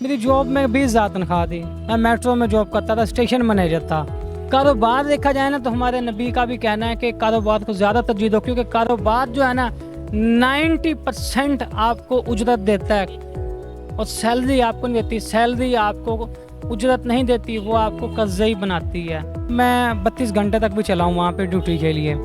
मेरी जॉब में 20,000 तनख्वाह थी। मैं मेट्रो में जॉब करता था, स्टेशन मैनेजर था। कारोबार देखा जाए ना तो हमारे नबी का भी कहना है कि कारोबार को ज़्यादा तरजीह दो, क्योंकि कारोबार जो है ना 90% आपको उजरत देता है और सैलरी आपको नहीं देती। सैलरी आपको उजरत नहीं देती, वो आपको कर्ज़ई बनाती है। मैं 32 घंटे तक भी चला हूँ वहाँ पे ड्यूटी के लिए।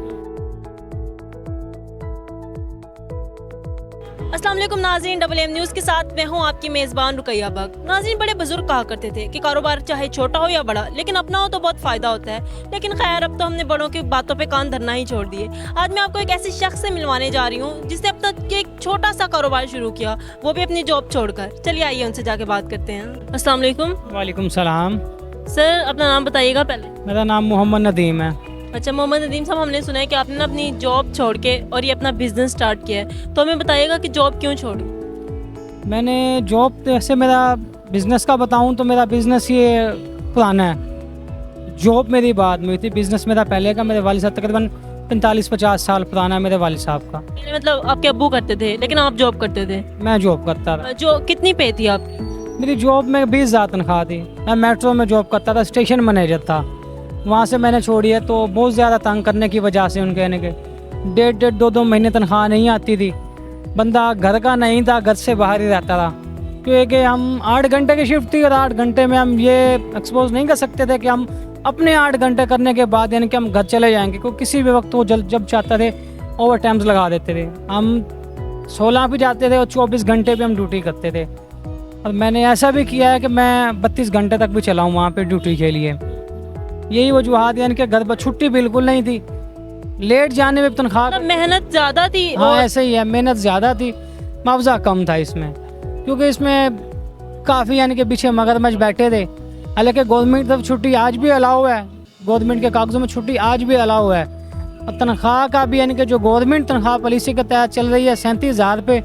अस्सलाम वालेकुम नाज़रीन, डबल एम न्यूज़ के साथ मैं हूं आपकी मेज़बान रुकैया बग। नाज़रीन, बड़े बुजुर्ग कहा करते थे कि कारोबार चाहे छोटा हो या बड़ा, लेकिन अपना हो तो बहुत फ़ायदा होता है। लेकिन खैर, अब तो हमने बड़ों की बातों पे कान धरना ही छोड़ दिए। आज मैं आपको एक ऐसे शख्स से मिलवाने जा रही हूँ जिसने अब तक एक छोटा सा कारोबार शुरू किया, वो भी अपनी जॉब छोड़कर। चलिए आइए उनसे जाके बात करते हैं। अस्सलाम वालेकुम। वालेकुम सलाम। सर, अपना नाम बताइएगा पहले। मेरा नाम मोहम्मद नदीम है। अच्छा मोहम्मद नदीम साहब, हमने सुना है कि आपने ना अपनी जॉब छोड़ के और ये अपना बिजनेस स्टार्ट किया है, तो हमें बताइएगा कि जॉब क्यों छोड़ी। मैंने जॉब, जैसे मेरा बिज़नेस का बताऊं तो मेरा बिज़नेस ये पुराना है। जॉब मेरी बाद में हुई थी, बिज़नेस मेरा पहले का। मेरे वालिद साहब तकरीबन 45-50 साल पुराना है मेरे वालिद साहब का। पहले मतलब आपके अब्बू करते थे, लेकिन आप जॉब करते थे। मैं जॉब करता था। जो कितनी पे थी आप? मेरी जॉब में 20,000 तनख्वाह थी। मैं मेट्रो में जॉब करता था, स्टेशन मैनेजर था। वहाँ से मैंने छोड़ी है तो बहुत ज़्यादा तंग करने की वजह से उनके कहने के 1.5 2 महीने तनख्वाह नहीं आती थी। बंदा घर का नहीं था, घर से बाहर ही रहता था, क्योंकि हम 8 घंटे की शिफ्ट थी और 8 घंटे में हम ये एक्सपोज नहीं कर सकते थे कि हम अपने 8 घंटे करने के बाद यानी कि हम घर चले जाएंगे, क्योंकि किसी भी वक्त वो जब चाहते थे ओवर टाइम्स लगा देते थे। हम 16 भी जाते थे और 24 घंटे भी हम ड्यूटी करते थे। और मैंने ऐसा भी किया है कि मैं 32 घंटे तक भी चला हूँ वहाँ पर ड्यूटी के लिए। यही वजूहत, यानी कि घर पर छुट्टी बिल्कुल नहीं थी, लेट जाने में तनख्वाह। मतलब मेहनत ज़्यादा थी। हाँ और ऐसे ही है, मेहनत ज़्यादा थी, मुआवजा कम था इसमें, क्योंकि इसमें काफ़ी यानी कि पीछे मगरमच्छ बैठे थे। हालांकि गवर्नमेंट तरफ छुट्टी आज भी अलाउ है, गवर्नमेंट के कागज़ों में छुट्टी आज भी अलाउ है। और तनख्वाह का भी यानी कि जो गवर्नमेंट तनख्वाह पॉलिसी के तहत चल रही है 37,000 पे,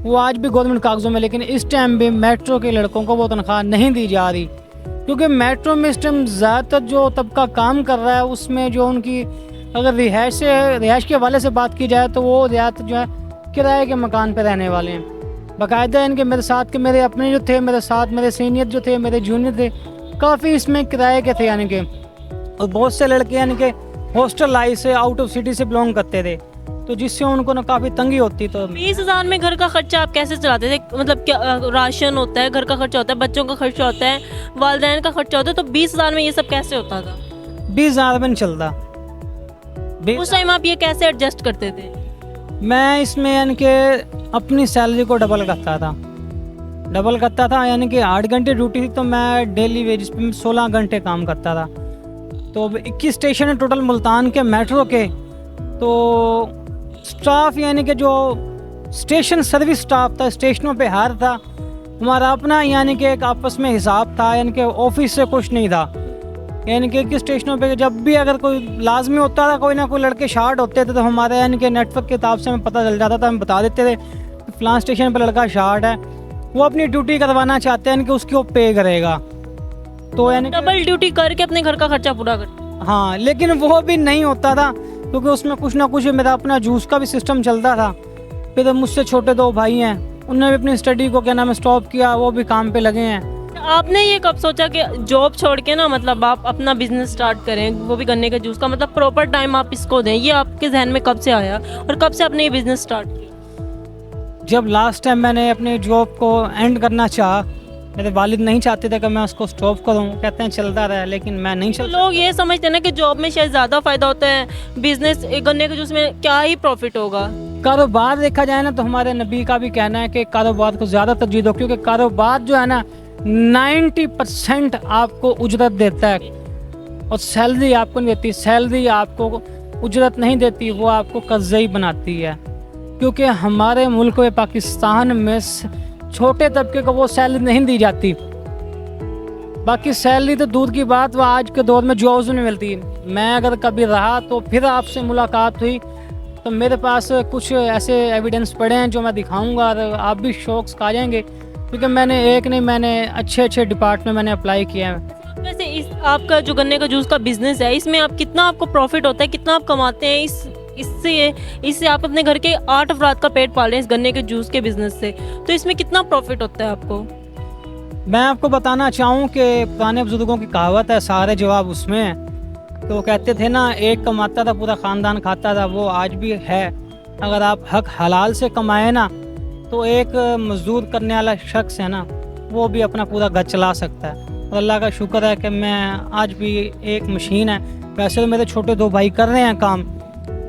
वो आज भी गवर्नमेंट कागज़ों में। लेकिन इस टाइम भी मेट्रो के लड़कों को वो तनख्वाह नहीं दी जा रही, क्योंकि मेट्रो में इस टाइम ज़्यादातर जो तबका काम कर रहा है उसमें जो उनकी अगर रिहाइश के हवाले से बात की जाए तो वो ज़्यादातर जो है किराए के मकान पे रहने वाले हैं। बाकायदा इनके मेरे साथ के मेरे अपने जो थे, मेरे साथ मेरे सीनियर जो थे, मेरे जूनियर थे, काफ़ी इसमें किराए के थे यानी कि। और बहुत से लड़के यानी कि हॉस्टल लाइफ से, आउट ऑफ सिटी से बिलोंग करते थे, तो जिससे उनको ना काफ़ी तंगी होती। तो 20,000 में घर का खर्चा आप कैसे चलाते थे? मतलब क्या राशन होता है, घर का खर्चा होता है, बच्चों का खर्चा होता है, वालदैन का खर्चा होता है, तो 20,000 में ये सब कैसे होता था? 20,000 में नहीं चलता। उस टाइम आप ये कैसे एडजस्ट करते थे? मैं इसमें यानी कि अपनी सैलरी को डबल करता था यानी कि 8 घंटे ड्यूटी थी तो मैं डेली वेजेस पे 16 घंटे काम करता था। तो 21 स्टेशन है टोटल मुल्तान के मेट्रो के। तो स्टाफ यानी कि जो स्टेशन सर्विस स्टाफ था, स्टेशनों पे हायर था, हमारा अपना यानी कि एक आपस में हिसाब था, यानी कि ऑफिस से कुछ नहीं था। यानी कि किस स्टेशनों पे जब भी अगर कोई लाजमी होता था, कोई ना कोई लड़के शार्ट होते थे, तो हमारे यानी कि नेटवर्क के हिसाब से हमें पता चल जाता था। हम बता देते थे फलां स्टेशन पर लड़का शार्ट है, वो अपनी ड्यूटी करवाना चाहते हैं कि उसकी वो पे करेगा, तो यानी डबल ड्यूटी करके अपने घर का खर्चा पूरा करते। हाँ, लेकिन वो भी नहीं होता था, क्योंकि उसमें कुछ ना कुछ मेरा अपना जूस का भी सिस्टम चलता था। फिर मुझसे छोटे 2 भाई हैं, उन्होंने भी अपनी स्टडी को क्या नाम है स्टॉप किया, वो भी काम पे लगे हैं। आपने ये कब सोचा कि जॉब छोड़ के ना मतलब आप अपना बिजनेस स्टार्ट करें, वो भी गन्ने का जूस का, मतलब प्रॉपर टाइम आप इसको दें? ये आपके जहन में कब से आया और कब से आपने ये बिजनेस स्टार्ट किया? जब लास्ट टाइम मैंने अपने जॉब को एंड करना चाहा, मेरे वालिद नहीं चाहते थे कि मैं उसको स्टॉप करूं, कहते हैं चलता रहा, लेकिन मैं नहीं तो लोग ये समझते हैं ना कि जॉब में शायद ज़्यादा फ़ायदा होता है, बिजनेस गन्ने के जूस में क्या ही प्रॉफिट होगा। कारोबार देखा जाए ना तो हमारे नबी का भी कहना है कि कारोबार को ज़्यादा तरजीह दो, क्योंकि कारोबार जो है ना 90% आपको उजरत देता है और सैलरी आपको नहीं देती। सैलरी आपको उजरत नहीं देती, वो आपको कर्ज़ई बनाती है। क्योंकि हमारे मुल्क में पाकिस्तान में छोटे तबके को वो सैलरी नहीं दी जाती। बाकी सैलरी तो दूर की बात, वो आज के दौर में जॉब्स नहीं मिलती। मैं अगर कभी रहा तो फिर आपसे मुलाकात हुई तो मेरे पास कुछ ऐसे एविडेंस पड़े हैं जो मैं दिखाऊंगा और आप भी शौक खा जाएंगे, क्योंकि मैंने अच्छे डिपार्टमेंट मैंने अप्लाई किया है। वैसे इस आपका जो गन्ने का जूस का बिजनेस है, इसमें आप कितना आपको प्रॉफिट होता है, कितना आप कमाते हैं? इससे आप अपने घर के 8 अफराद का पेट पाल रहे हैं इस गन्ने के जूस के बिजनेस से, तो इसमें कितना प्रॉफिट होता है आपको? मैं आपको बताना चाहूँ कि पुराने बुजुर्गों की कहावत है, सारे जवाब उसमें है। तो वो कहते थे ना, एक कमाता था पूरा ख़ानदान खाता था, वो आज भी है। अगर आप हक हलाल से कमाए ना, तो एक मजदूर करने वाला शख्स है ना, वो भी अपना पूरा घर चला सकता है। और अल्लाह का शुक्र है कि मैं आज भी एक मशीन है। वैसे तो मेरे छोटे 2 भाई कर रहे हैं काम,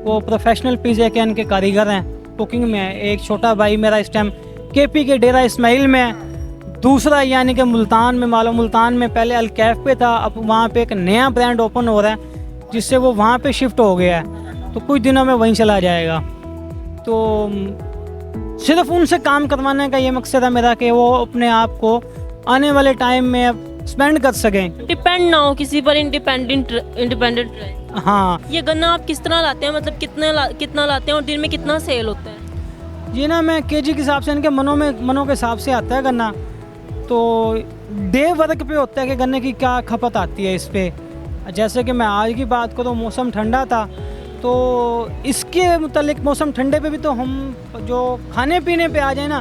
वो प्रोफेशनल पिज़्ज़ा के इनके कारीगर हैं, कुकिंग में है। एक छोटा भाई मेरा इस टाइम केपी के डेरा इस्माइल में है, दूसरा यानी कि मुल्तान में, मालूम मुल्तान में पहले अलकैफ पे था, अब वहाँ पे एक नया ब्रांड ओपन हो रहा है जिससे वो वहाँ पे शिफ्ट हो गया है, तो कुछ दिनों में वहीं चला जाएगा। तो सिर्फ उनसे काम करवाने का ये मकसद है मेरा कि वो अपने आप को आने वाले टाइम में स्पेंड कर सकें, डिपेंड ना हो किसी पर, इंडिपेंडेंट रहे। हाँ। ये गन्ना आप किस तरह लाते हैं, मतलब कितना लाते हैं और दिन में कितना सेल होता है? ये ना मैं केजी के हिसाब से, इनके मनों के हिसाब से आता है गन्ना। तो डे वर्क पे होता है कि गन्ने की क्या खपत आती है इस पे। जैसे कि मैं आज की बात करूँ, मौसम ठंडा था, तो इसके मुतालिक मौसम ठंडे पे भी तो हम जो खाने पीने पे आ जाए ना,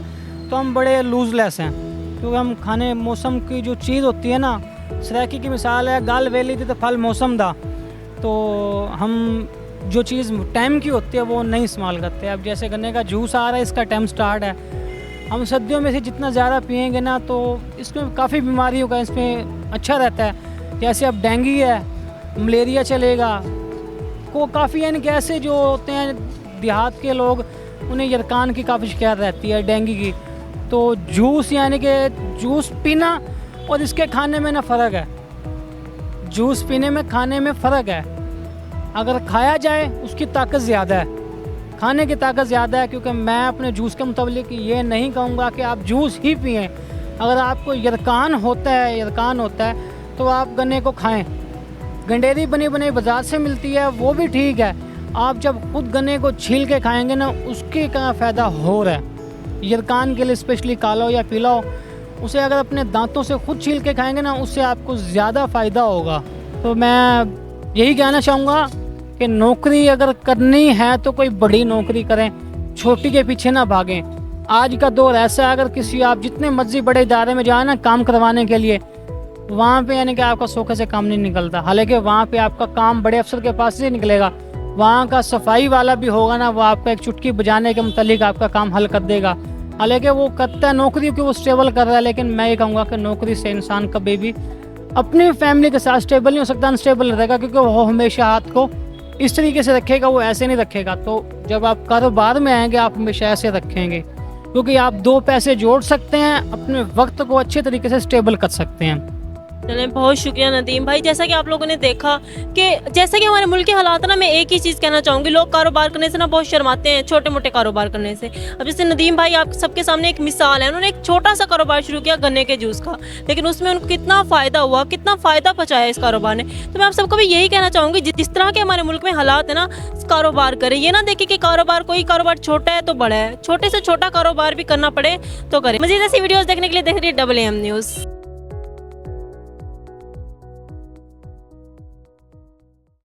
तो हम बड़े लूजलेस हैं, क्योंकि हम खाने मौसम की जो चीज़ होती है ना, सराकी की मिसाल है, गाल वेली थी तो फल मौसम था, तो हम जो चीज़ टाइम की होती है वो नहीं इस्तेमाल करते। अब जैसे गन्ने का जूस आ रहा है, इसका टाइम स्टार्ट है, हम सर्दियों में से जितना ज़्यादा पियेंगे ना, तो इसमें काफ़ी बीमारियों का इसमें अच्छा रहता है। जैसे अब डेंगू है, मलेरिया चलेगा, को काफ़ी यानी कि ऐसे जो होते हैं देहात के लोग, उन्हें यरकान की काफ़ी शिकायत रहती है, डेंगू की। तो जूस यानी कि जूस पीना और इसके खाने में ना फ़र्क है। जूस पीने में खाने में फ़र्क है। अगर खाया जाए उसकी ताकत ज़्यादा है, खाने की ताकत ज़्यादा है। क्योंकि मैं अपने जूस के मुताबिक ये नहीं कहूँगा कि आप जूस ही पिएं। अगर आपको यरकान होता है तो आप गन्ने को खाएं। गंडेरी बनी बनाई बाज़ार से मिलती है, वो भी ठीक है। आप जब खुद गन्ने को छील के खाएंगे ना, उसके क्या फ़ायदा हो रहा है। यरकान के लिए स्पेशली कालो या पीलाओ, उसे अगर अपने दांतों से खुद छील के खाएंगे ना, उससे आपको ज़्यादा फ़ायदा होगा। तो मैं यही कहना चाहूँगा कि नौकरी अगर करनी है तो कोई बड़ी नौकरी करें, छोटी के पीछे ना भागें। आज का दौर ऐसा है, अगर किसी आप जितने मर्जी बड़े इदारे में जाए ना काम करवाने के लिए, वहाँ पे यानी कि आपका सोखे से काम नहीं निकलता। हालांकि वहाँ पे आपका काम बड़े अफसर के पास से निकलेगा, वहाँ का सफाई वाला भी होगा ना, वो आपका एक चुटकी बजाने के मुतालिक आपका काम हल कर देगा। हालांकि वो करता है नौकरी की, वो स्टेबल कर रहा है, लेकिन मैं ये कहूँगा कि नौकरी से इंसान कभी भी अपनी फैमिली के साथ स्टेबल नहीं हो सकता, अनस्टेबल रहेगा। क्योंकि वो हमेशा हाथ को इस तरीके से रखेगा, वो ऐसे नहीं रखेगा। तो जब आप कारोबार में आएंगे, आप हमेशा ऐसे रखेंगे, क्योंकि आप 2 पैसे जोड़ सकते हैं, अपने वक्त को अच्छे तरीके से स्टेबल कर सकते हैं। चलें, बहुत शुक्रिया नदीम भाई। जैसा कि आप लोगों ने देखा कि जैसा कि हमारे मुल्क के हालात है ना, मैं एक ही चीज़ कहना चाहूँगी, लोग कारोबार करने से ना बहुत शर्माते हैं, छोटे मोटे कारोबार करने से। अब जैसे नदीम भाई आप सबके सामने एक मिसाल है, उन्होंने एक छोटा सा कारोबार शुरू किया गन्ने के जूस का, लेकिन उसमें उनको कितना फ़ायदा हुआ, कितना फ़ायदा पहुँचाया इस कारोबार ने। तो मैं आप सबको भी यही कहना चाहूँगी, जिस तरह के हमारे मुल्क में हालात है ना, कारोबार करें। ये ना देखिए कि कोई कारोबार छोटा है तो बड़ा है, छोटे से छोटा कारोबार भी करना पड़े तो करें। मज़ीद ऐसी वीडियोज़ देखने के लिए देख रही है AAM न्यूज़।